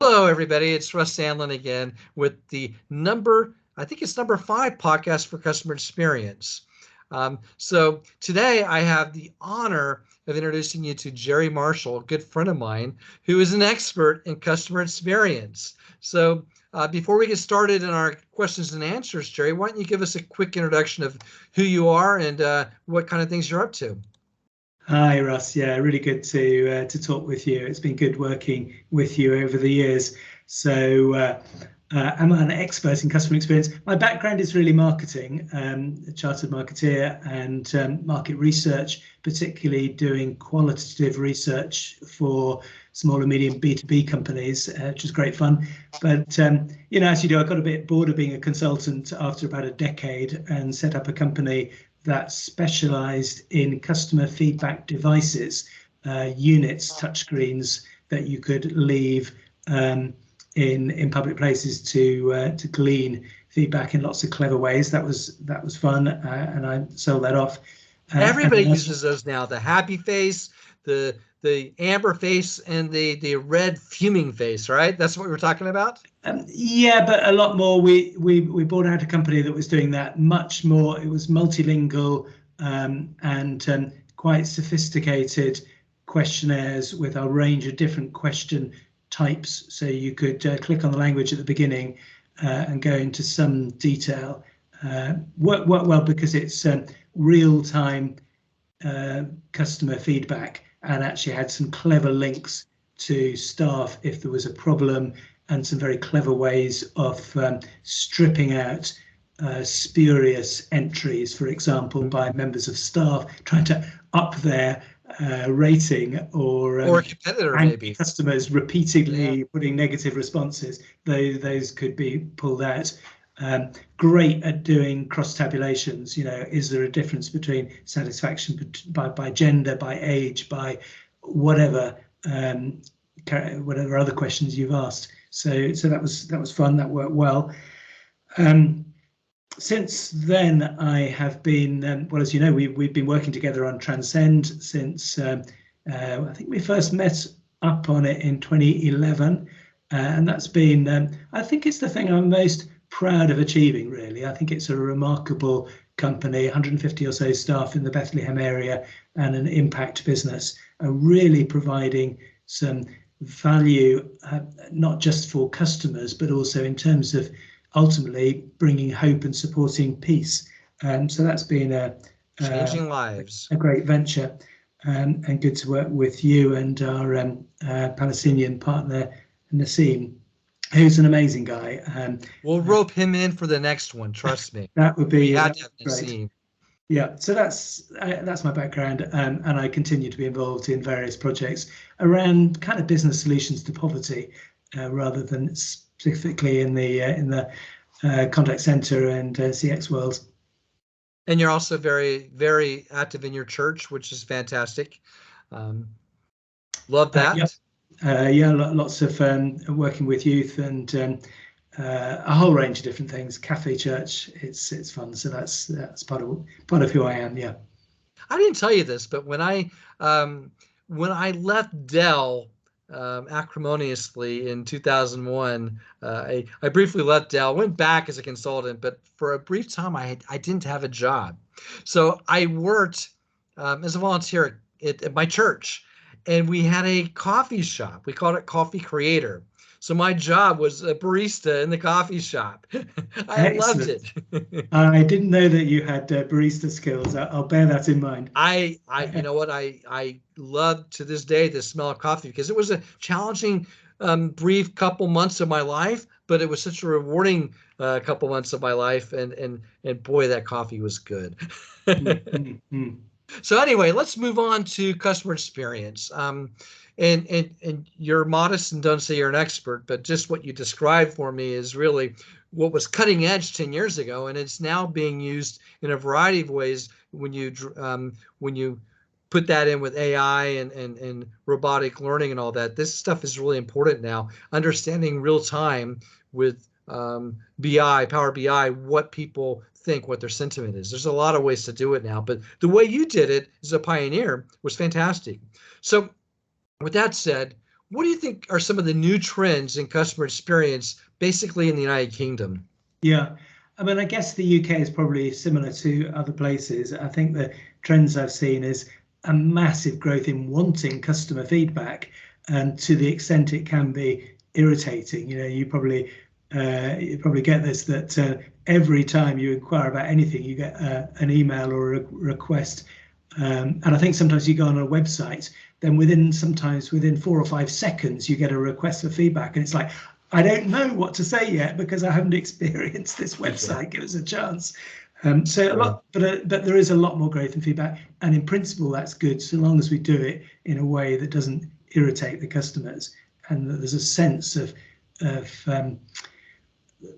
Hello, everybody. It's Russ Sandlin again with the I think it's number 5 podcast for customer experience. So today I have the honor of introducing you to Jerry Marshall, a good friend of mine, who is an expert in customer experience. So before we get started in our questions and answers, Jerry, why don't you give us a quick introduction of who you are and what kind of things you're up to? Hi, Russ. Yeah, really good to talk with you. It's been good working with you over the years. So I'm an expert in customer experience. My background is really marketing, a chartered marketeer and market research, particularly doing qualitative research for small and medium B2B companies, which is great fun. But, as you do, I got a bit bored of being a consultant after about a decade and set up a company that specialized in customer feedback devices, units, touchscreens that you could leave in public places to glean feedback in lots of clever ways. That was fun, and I sold that off. Everybody uses those now. The happy face, the amber face, and the red fuming face, right? That's what we were talking about? Yeah, but a lot more. We bought out a company that was doing that much more. It was multilingual and quite sophisticated questionnaires with a range of different question types. So you could click on the language at the beginning and go into some detail. Work well because it's real-time customer feedback, and actually had some clever links to staff if there was a problem, and some very clever ways of stripping out spurious entries, for example, by members of staff trying to up their rating or a competitor, maybe customers repeatedly putting negative responses. Those could be pulled out. Great at doing cross tabulations. Is there a difference between satisfaction by gender, by age, by whatever other questions you've asked? So that was fun. That worked well. Since then, I have been well, as you know, we've been working together on Transcend since I think we first met up on it in 2011, and that's been I think it's the thing I'm most proud of achieving, really. I think it's a remarkable company, 150 or so staff in the Bethlehem area, and an impact business, really providing some value, not just for customers, but also in terms of ultimately bringing hope and supporting peace. So that's been changing lives, a great venture, and good to work with you and our Palestinian partner, Nassim, who's an amazing guy. We'll rope him in for the next one. Trust me. That would be great. Yeah, so that's my background, and I continue to be involved in various projects around kind of business solutions to poverty, rather than specifically in the contact center and CX world. And you're also very, very active in your church, which is fantastic. Love that. Lots of working with youth and a whole range of different things. Cafe church, it's fun. So that's part of who I am. Yeah. I didn't tell you this, but when I left Dell acrimoniously in 2001, I briefly left Dell, went back as a consultant, but for a brief time I didn't have a job. So I worked as a volunteer at my church, and we had a coffee shop. We called it Coffee Creator. So my job was a barista in the coffee shop. I loved it. I didn't know that you had barista skills. I'll bear that in mind. You know what? I love to this day the smell of coffee, because it was a challenging, brief couple months of my life, but it was such a rewarding couple months of my life, and boy, that coffee was good. So anyway, let's move on to customer experience. And you're modest and don't say you're an expert, but just what you described for me is really what was cutting edge 10 years ago, and it's now being used in a variety of ways when you put that in with AI and robotic learning and all that. This stuff is really important now. Understanding real time with BI, Power BI, what people think, what their sentiment is. There's a lot of ways to do it now, but the way you did it as a pioneer was fantastic. So with that said, what do you think are some of the new trends in customer experience, basically in the United Kingdom? Yeah, I mean, I guess the UK is probably similar to other places. I think the trends I've seen is a massive growth in wanting customer feedback, and to the extent it can be irritating. You know, you probably get this, that every time you inquire about anything, you get an email or a request. And I think sometimes you go on a website, then sometimes within 4 or 5 seconds, you get a request for feedback. And it's like, I don't know what to say yet because I haven't experienced this website. Give us a chance. So a lot, but there is a lot more growth in feedback. And in principle, that's good, so long as we do it in a way that doesn't irritate the customers, and that there's a sense of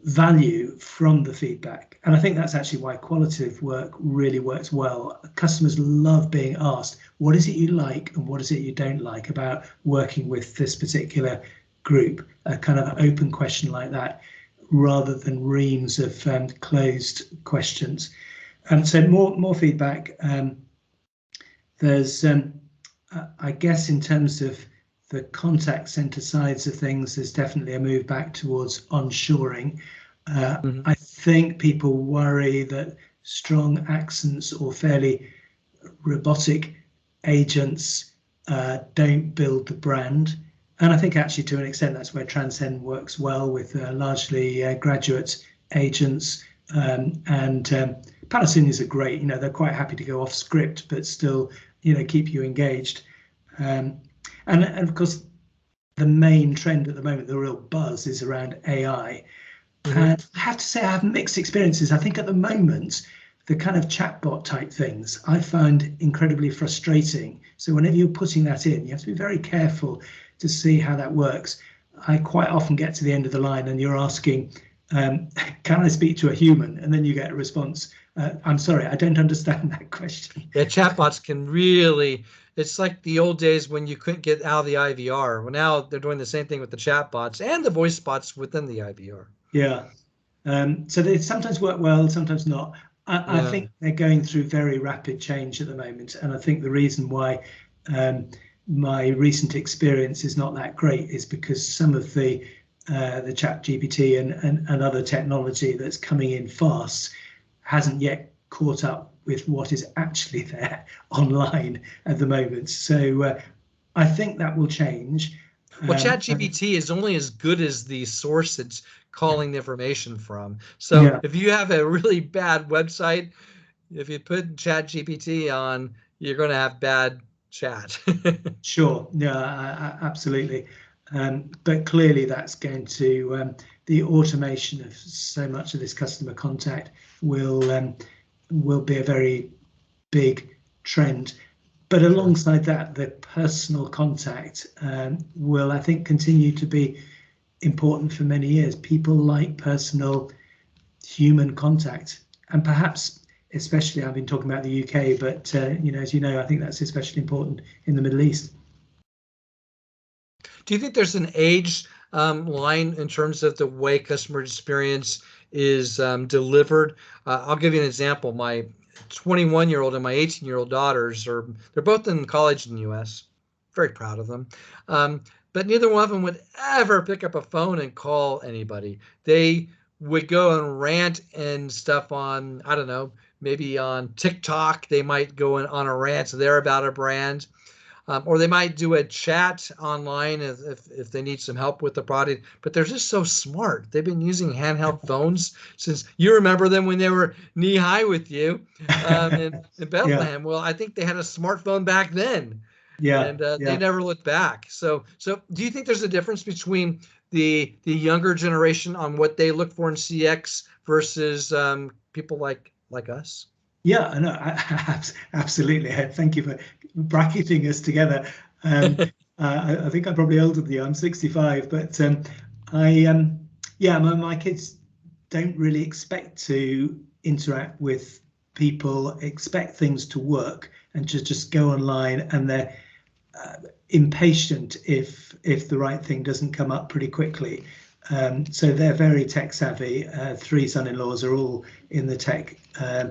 value from the feedback. And I think that's actually why qualitative work really works well. Customers love being asked, what is it you like and what is it you don't like about working with this particular group? A kind of open question like that, rather than reams of closed questions. So more feedback. There's, I guess, in terms of the contact center sides of things, there's definitely a move back towards onshoring. I think people worry that strong accents or fairly robotic agents don't build the brand. And I think actually to an extent that's where Transcend works well, with largely graduate agents. And Palestinians are great. You know, they're quite happy to go off script, but still, you know, keep you engaged. And of course, the main trend at the moment, the real buzz, is around AI. And I have to say, I have mixed experiences. I think at the moment, the kind of chatbot type things I find incredibly frustrating. So whenever you're putting that in, you have to be very careful to see how that works. I quite often get to the end of the line and you're asking, can I speak to a human? And then you get a response, I'm sorry, I don't understand that question. Yeah, chatbots can really, it's like the old days when you couldn't get out of the IVR. Well, now they're doing the same thing with the chatbots and the voice bots within the IVR. Yeah. So they sometimes work well, sometimes not. I think they're going through very rapid change at the moment. And I think the reason why my recent experience is not that great is because some of the chat GPT and other technology that's coming in fast hasn't yet caught up with what is actually there online at the moment. So I think that will change. Well, ChatGPT is only as good as the source it's calling the information from. So if you have a really bad website, if you put ChatGPT on, you're going to have bad chat. Sure. Yeah, absolutely. But clearly that's going to, the automation of so much of this customer contact will be a very big trend. But alongside that, the personal contact will, I think, continue to be important for many years. People like personal human contact, and perhaps especially, I've been talking about the UK, but you know, as you know, I think that's especially important in the Middle East. Do you think there's an age line in terms of the way customer experience is delivered? I'll give you an example. My 21-year-old and my 18-year-old daughters they're both in college in the US. Very proud of them. But neither one of them would ever pick up a phone and call anybody. They would go and rant and stuff on, I don't know, maybe on TikTok. They might go on a rant there about a brand. Or they might do a chat online if they need some help with the product, but they're just so smart. They've been using handheld phones since you remember them when they were knee high with you in Bethlehem. Well, I think they had a smartphone back then, and they never looked back. So do you think there's a difference between the younger generation on what they look for in CX versus people like us? Yeah, no, absolutely. Thank you for bracketing us together. I think I'm probably older than you. I'm 65, but my kids don't really expect to interact with people, expect things to work, and just go online, and they're impatient if the right thing doesn't come up pretty quickly. So they're very tech savvy. 3 son-in-laws are all in the tech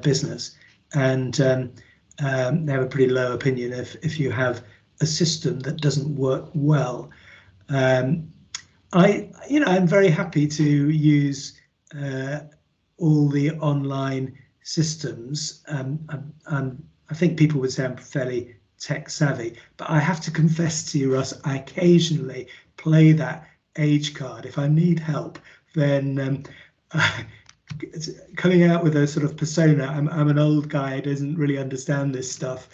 business. And they have a pretty low opinion if you have a system that doesn't work well. I'm very happy to use all the online systems. I think people would say I'm fairly tech savvy, but I have to confess to you, Russ, I occasionally play that age card. If I need help, then coming out with a sort of persona, I'm an old guy who doesn't really understand this stuff.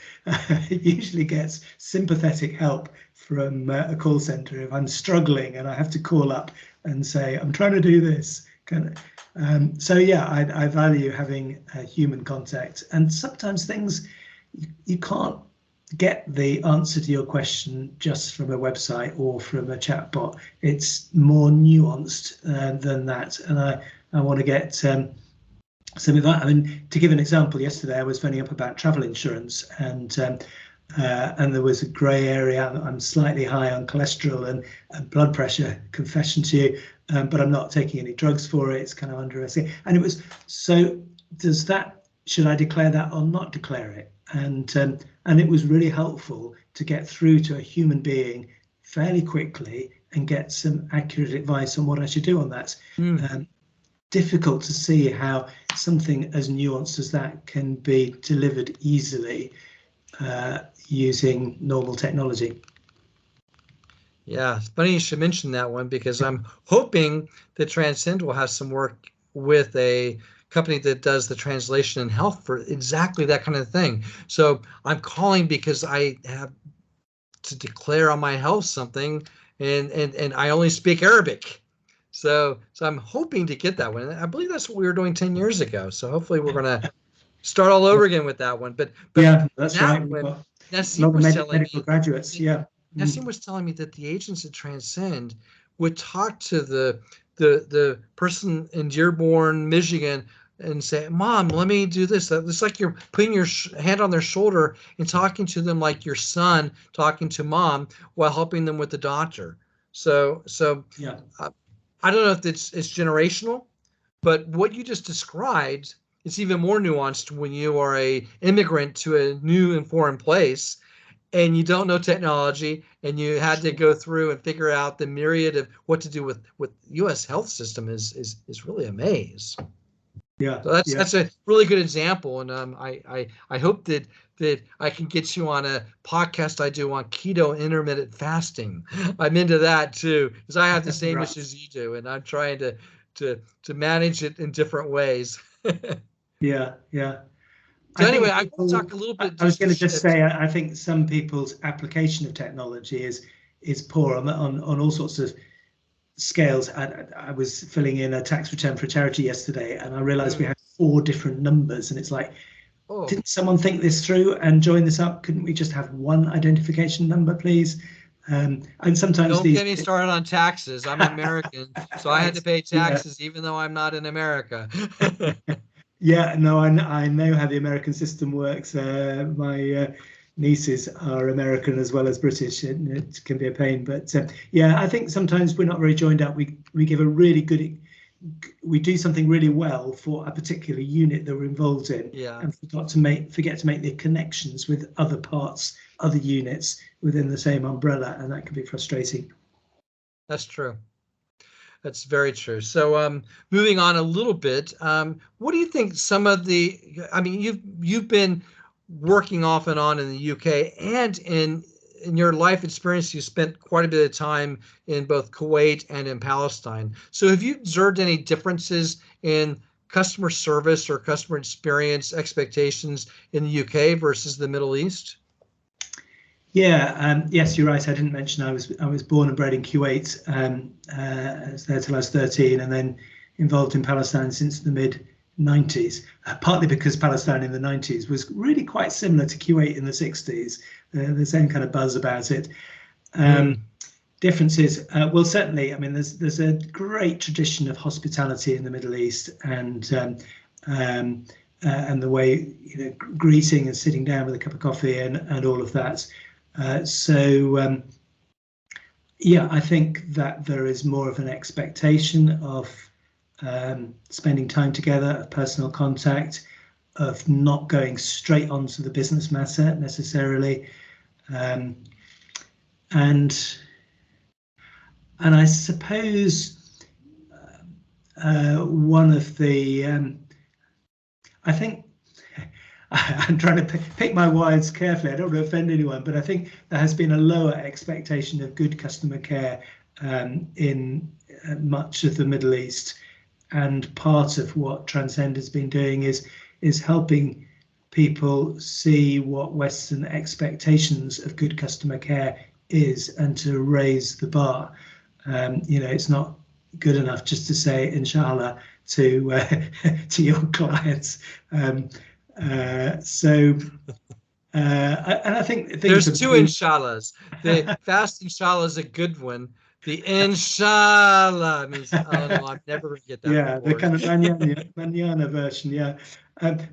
Usually gets sympathetic help from a call center if I'm struggling and I have to call up and say, I'm trying to do this. So yeah, I value having human contact, and sometimes things you can't get the answer to your question just from a website or from a chatbot. It's more nuanced than that, and I want to get some of that. I mean, to give an example, yesterday I was phoning up about travel insurance, and there was a grey area. I'm slightly high on cholesterol and blood pressure, confession to you, but I'm not taking any drugs for it. It's kind of under SE. And it was, so should I declare that or not declare it? And it was really helpful to get through to a human being fairly quickly and get some accurate advice on what I should do on that. Difficult to see how something as nuanced as that can be delivered easily using normal technology. Yeah, it's funny you should mention that one, because I'm hoping that Transcend will have some work with a company that does the translation in health for exactly that kind of thing. So I'm calling because I have to declare on my health something, and I only speak Arabic. So I'm hoping to get that one. And I believe that's what we were doing 10 years ago. So hopefully we're going to start all over again with that one. But yeah, that's right. When A Nassim lot was of telling medical me, graduates, yeah. Nassim was telling me that the agents at Transcend would talk to the person in Dearborn, Michigan, and say, "Mom, let me do this." It's like you're putting your hand on their shoulder and talking to them like your son talking to mom while helping them with the doctor. So yeah. I don't know if it's generational, but what you just described, it's even more nuanced when you are a immigrant to a new and foreign place and you don't know technology and you had to go through and figure out the myriad of what to do with US health system is really a maze. Yeah, so that's a really good example, and I hope that I can get you on a podcast I do on keto intermittent fasting. I'm into that too, because I have the same right. issues you do, and I'm trying to manage it in different ways. Yeah. So I anyway, think I want to people, talk a little bit I was just to going to just shift. say, I think some people's application of technology is poor on all sorts of scales. I was filling in a tax return for a charity yesterday, and I realized we had 4 different numbers, and it's like, didn't someone think this through and join this up? Couldn't we just have one identification number, please? And sometimes Don't these get me started on taxes. I'm American, so I had to right, pay yeah. taxes even though I'm not in America. Yeah, no, I know how the American system works. My nieces are American as well as British, and it can be a pain. But yeah, I think sometimes we're not very joined up. We give a really good, we do something really well for a particular unit that we're involved in, Yeah, and forget to make the connections with other parts, other units within the same umbrella, and that can be frustrating. that's true. That's very true. So, moving on a little bit, what do you think some of the? I mean, you've been working off and on in the UK, and in your life experience, you spent quite a bit of time in both Kuwait and in Palestine. So, have you observed any differences in customer service or customer experience expectations in the UK versus the Middle East? Yeah, yes, you're right. I didn't mention I was born and bred in Kuwait. I was there till I was 13, and then involved in Palestine since the mid 90s. Partly because Palestine in the 90s was really quite similar to Kuwait in the 60s. The same kind of buzz about it. Differences, well, certainly. I mean, there's a great tradition of hospitality in the Middle East, and the way, greeting and sitting down with a cup of coffee and all of that. Yeah, I think that there is more of an expectation of spending time together, of personal contact, of not going straight onto the business matter necessarily. And And I suppose one of the, I think, I'm trying to pick my words carefully. I don't want to offend anyone, but I think there has been a lower expectation of good customer care in much of the Middle East. And part of what Transcend has been doing is helping people see what Western expectations of good customer care is, and to raise the bar. It's not good enough just to say inshallah to to your clients. And I think things There's have two moved. inshallahs. The fast inshallah is a good one. The inshallah means, oh no, I'm never going to get that Yeah, on the board. kind of manana version, yeah.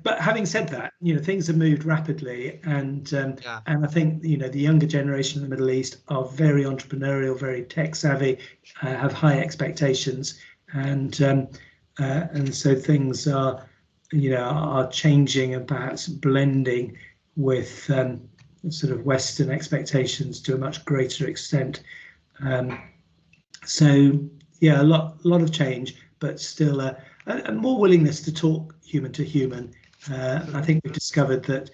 But having said that, things have moved rapidly, Yeah. and I think the younger generation in the Middle East are very entrepreneurial, very tech savvy, have high expectations, and so things are changing and perhaps blending with sort of Western expectations to a much greater extent. So yeah, a lot of change, but still a more willingness to talk human to human. I think we've discovered that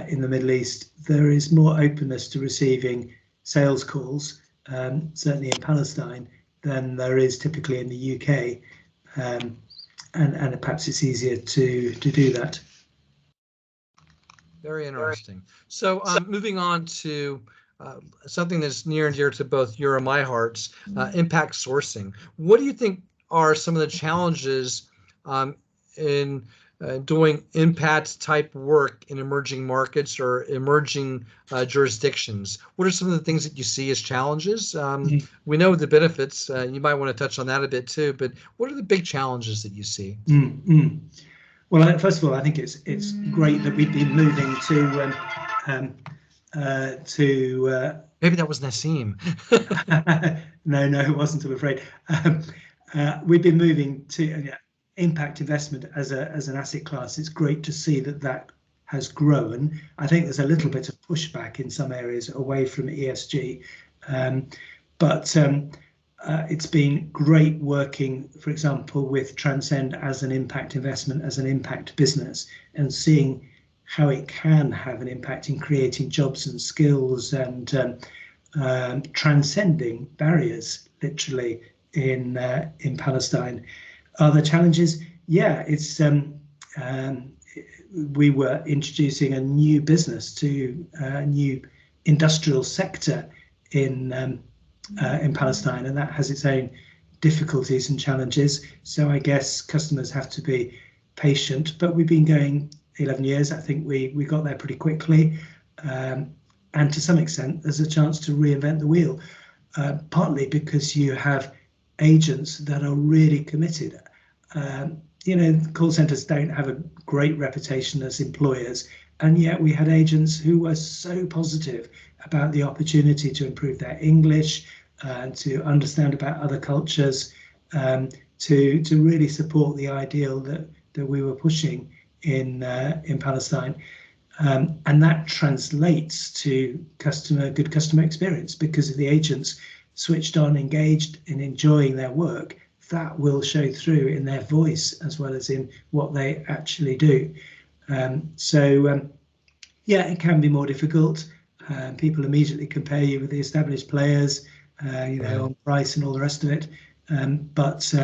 in the Middle East there is more openness to receiving sales calls, certainly in Palestine, than there is typically in the UK, and perhaps it's easier to do that. Very interesting. So moving on to something that's near and dear to both your and my hearts, impact sourcing. What do you think are some of the challenges in doing impact type work in emerging markets or emerging jurisdictions? What are some of the things that you see as challenges? We know the benefits. You might want to touch on that a bit too, but what are the big challenges that you see? Well, first of all, I think it's great that we've been moving to Maybe that was Nassim. No, it wasn't, I'm afraid. We've been moving to impact investment as an asset class. It's great to see that has grown. I think there's a little bit of pushback in some areas away from ESG, but it's been great working, for example, with Transcend as an impact investment, as an impact business, and seeing how it can have an impact in creating jobs and skills and transcending barriers, literally, in Palestine. Are there challenges? Yeah, it's we were introducing a new business to a new industrial sector in Palestine, and that has its own difficulties and challenges. So I guess customers have to be patient, but we've been going 11 years. I think we got there pretty quickly, and to some extent there's a chance to reinvent the wheel, partly because you have agents that are really committed. Call centers don't have a great reputation as employers, and yet we had agents who were so positive about the opportunity to improve their English, to understand about other cultures, to really support the ideal that we were pushing in Palestine. And that translates to good customer experience, because if the agents switched on, engaged, and enjoying their work, that will show through in their voice as well as in what they actually do. Yeah, it can be more difficult. People immediately compare you with the established players, on price and all the rest of it. But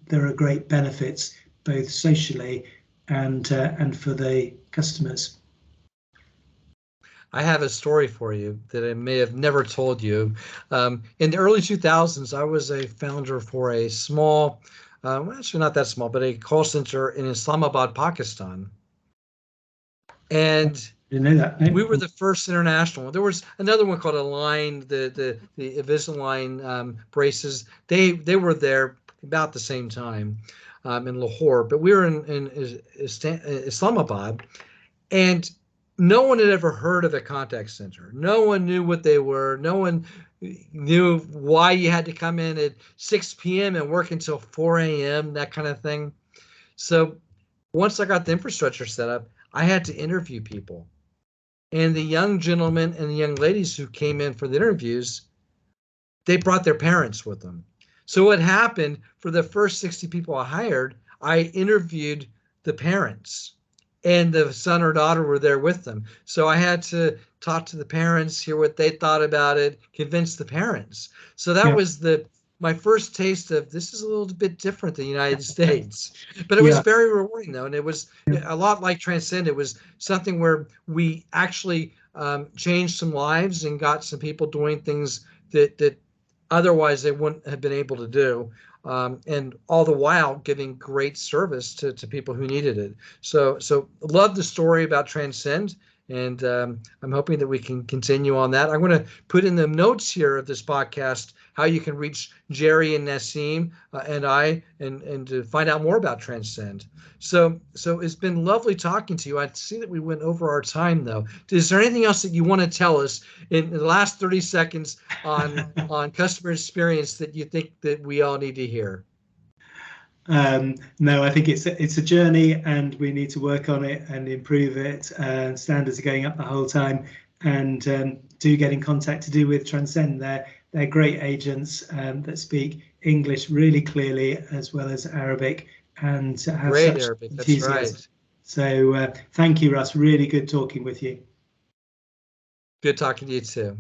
there are great benefits, both socially and for the customers. I have a story for you that I may have never told you. In the early 2000s, I was a founder for a small, actually not that small, but a call center in Islamabad, Pakistan. And didn't know that. No. We were the first international. There was another one called Align, the Invisalign braces. They were there about the same time in Lahore, but we were in Islamabad, and no one had ever heard of a contact center. No one knew what they were. No one knew why you had to come in at 6 p.m. and work until 4 a.m., that kind of thing. So once I got the infrastructure set up, I had to interview people. And the young gentlemen and the young ladies who came in for the interviews, they brought their parents with them. So what happened for the first 60 people I hired, I interviewed the parents, and the son or daughter were there with them. So I had to talk to the parents, hear what they thought about it, convince the parents. So that Yeah. was my first taste of this is a little bit different than the United States. But it was Yeah. very rewarding though, and it was Yeah. a lot like Transcend. It was something where we actually changed some lives and got some people doing things that otherwise they wouldn't have been able to do. And all the while giving great service to people who needed it. So love the story about Transcend, and I'm hoping that we can continue on that. I'm going to put in the notes here of this podcast how you can reach Jerry and Nassim and I, and to find out more about Transcend. So it's been lovely talking to you. I see that we went over our time though. Is there anything else that you want to tell us in the last 30 seconds on customer experience that you think that we all need to hear? No, I think it's a journey, and we need to work on it and improve it. Standards are going up the whole time, and do get in contact to do with Transcend. They're great agents that speak English really clearly as well as Arabic, and have Great, such Arabic. That's enthusiasm. right. So thank you, Russ. Really good talking with you. Good talking to you too.